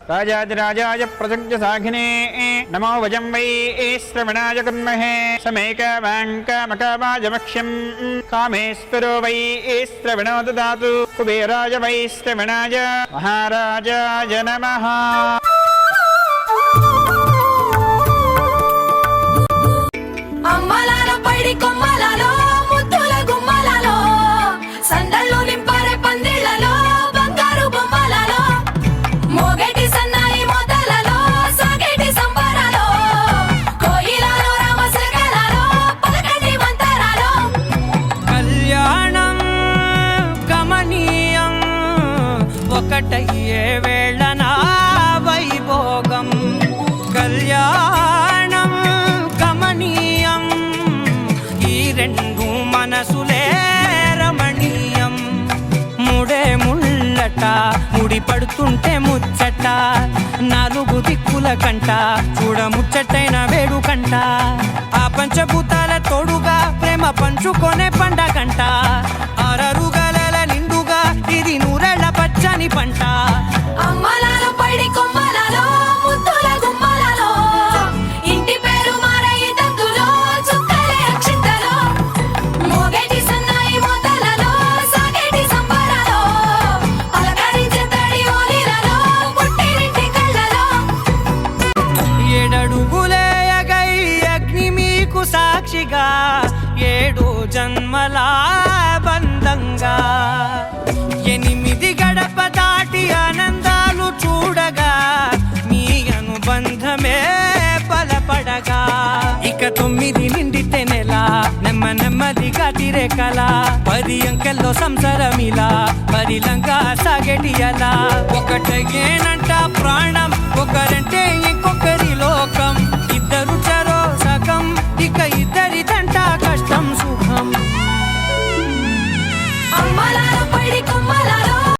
राजाधिराजाय प्रसज्य साघिने नमो वजं वै श्रवणाय कुर्महे समेकवाङ्कामकावाजमक्ष्यं कामेश्वरो वै श्रवणो ददातु कुबेराय वै श्रवणाय महाराजाय नमः। అమ్మలాలో పైడి కొమ్మలాలో ముద్దుల గుమ్మలాలో సందళ్ళు నింపారే పందిళ్లలో బంగారు బొమ్మలాలో మోగేటి సన్నాయి మోతలలో సాగేటి సంబరాలో కోయిలాలో రామశకలాలో పలకటి మంతరాలో కళ్యాణం గమనీయం ఒకటయ్యే వేళనా వైభోగం కళ్యాణం గమనీయం ఈ రెండు మనసులే రమణీయం ముడే ముళ్ళట ముడి పడుతుంటే ముచ్చట నాలుగు దిక్కుల కంట చూడ ముచ్చటైన వేడుకంట ఆ పంచభూతాల తోడుగా ప్రేమ పంచుకొనే పండగంట ఆరరుగల నిండుగా ఇది నూరెళ్ళ పచ్చని పంట అమ్మలాలో పైడి కొమ్మలాలో ముద్దుల గుమ్మలాలో ఇంటి పేరు మారయి తందులో చుక్కలే అక్షింతలో మోగేటి సన్నాయి మోతలలో సాగేటి సంబరాలో పలకరించే తడి ఓలిలలో పుట్టినింటి కళ్ళలో ఏడడుగులే ఎగై అగ్ని మీకు సాక్షిగా ఏడు జన్మల బంధంగా ఎనిమిది గడప దాటి ఆనందాలు చూడగా మీ అనుబంధమే బలపడగా ఇక 9 నిండితే నెల నెమ్మదిగా తిరే కల 10 అంకెల్లో సంసారమిలా పరిలంగా సాగేటి అలా ఒకటేనంట